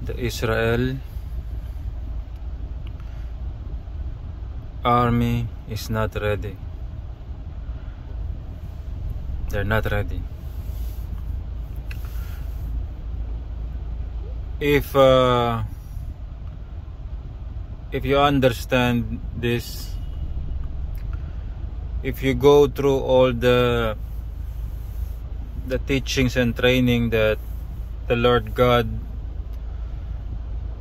The Israel army is not ready. They're not ready. If you understand this, if you go through all the teachings and training that the Lord God,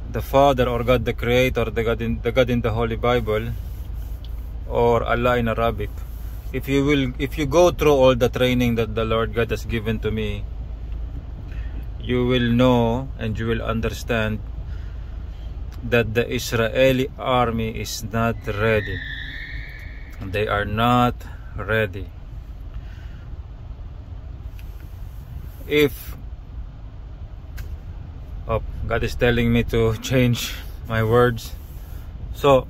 the Father, or God the Creator, the God in the Holy Bible, or Allah in Arabic, if you go through all the training that the Lord God has given to me, you will know and you will understand that the Israeli army is not ready. They are not ready. God is telling me to change my words. So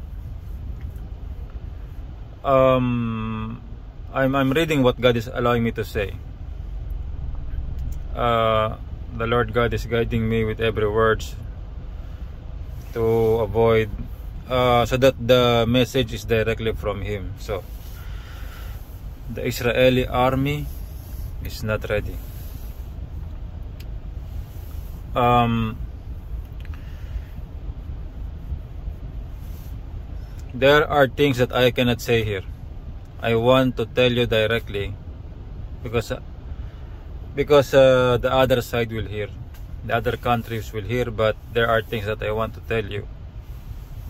I'm reading what God is allowing me to say. The Lord God is guiding me with every word to avoid so that the message is directly from Him. So the Israeli army is not ready. There are things that I cannot say here. I want to tell you directly because the other side will hear, the other countries will hear, but there are things that I want to tell you,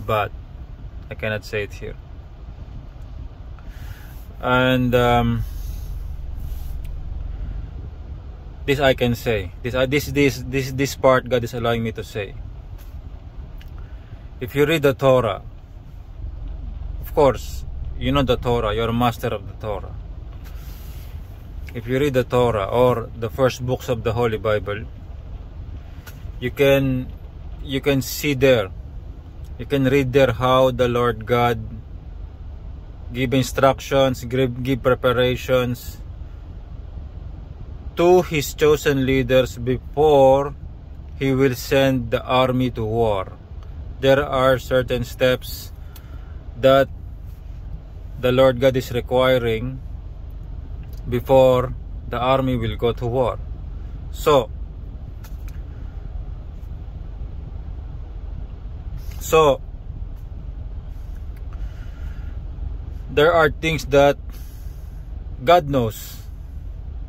but I cannot say it here. And this I can say. This part God is allowing me to say. If you read the Torah, of course, you know the Torah, you're a master of the Torah. If you read the Torah or the first books of the Holy Bible, you can see there, you can read there how the Lord God give instructions, give preparations to His chosen leaders before He will send the army to war. There are certain steps that the Lord God is requiring before the army will go to war. So there are things that God knows.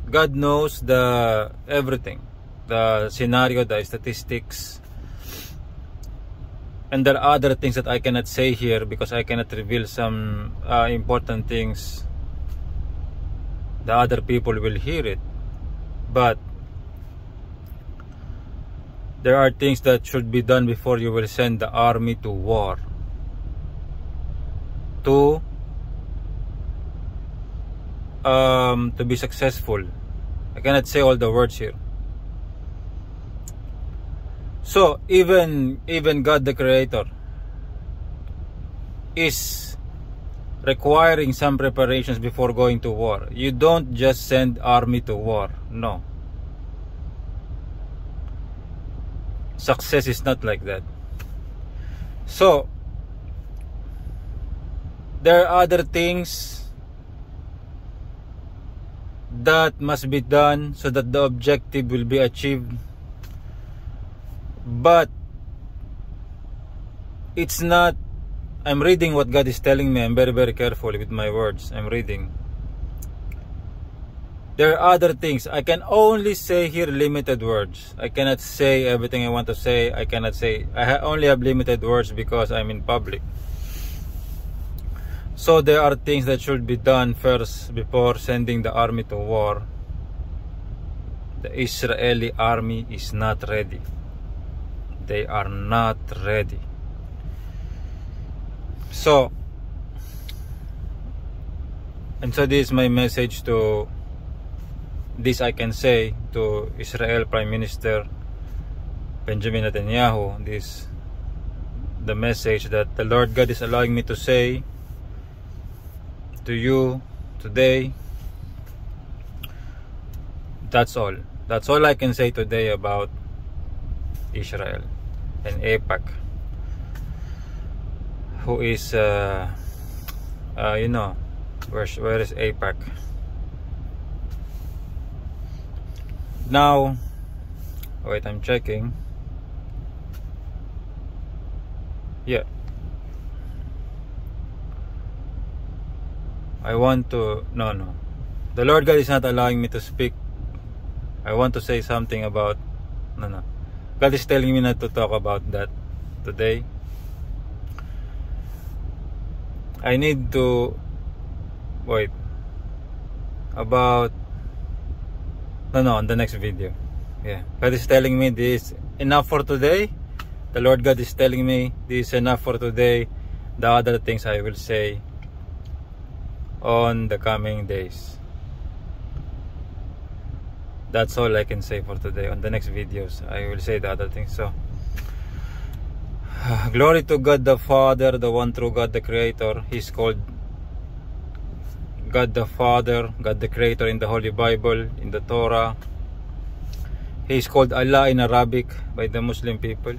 God knows the everything, the scenario, the statistics, and there are other things that I cannot say here because I cannot reveal some important things. The other people will hear it, but there are things that should be done before you will send the army to war, to be successful. I cannot say all the words here. So even God the Creator is requiring some preparations before going to war. You don't just send army to war. No. Success is not like that. So there are other things that must be done so that the objective will be achieved. But it's not, I'm reading what God is telling me. I'm very, very careful with my words. I'm reading. There are other things. I can only say here limited words. I cannot say everything I want to say. I cannot say. I only have limited words because I'm in public. So there are things that should be done first before sending the army to war. The Israeli army is not ready. They are not ready. So this is my message to, this I can say to Israel Prime Minister Benjamin Netanyahu. This the message that the Lord God is allowing me to say to you today. That's all I can say today about Israel. and APAC, who is you know, where is APAC now? Wait, I'm checking. Yeah, I want to no the Lord God is not allowing me to speak. I want to say something about no God is telling me not to talk about that today. I need to wait about on the next video. Yeah, God is telling me this enough for today. The Lord God is telling me this is enough for today. The other things I will say on the coming days. That's all I can say for today. On the next videos I will say the other things. So glory to God the Father, the one true God, the Creator. He's called God the Father, God the Creator in the Holy Bible, in the Torah. He's called Allah in Arabic by the Muslim people.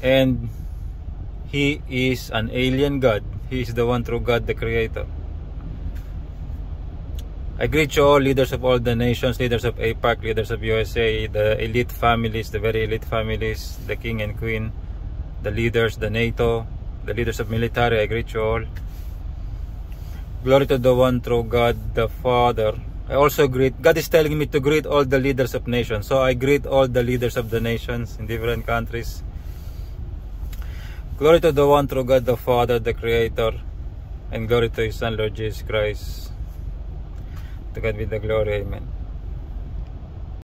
And He is an alien God. He is the one true God, the Creator. I greet you all, leaders of all the nations, leaders of APAC, leaders of USA, the elite families, the very elite families, the King and Queen, the leaders, the NATO, the leaders of military. I greet you all. Glory to the one true God, the Father. I also greet, God is telling me to greet all the leaders of nations. So I greet all the leaders of the nations in different countries. Glory to the one true God, the Father, the Creator. And glory to His Son, Lord Jesus Christ. To God be the glory. Amen.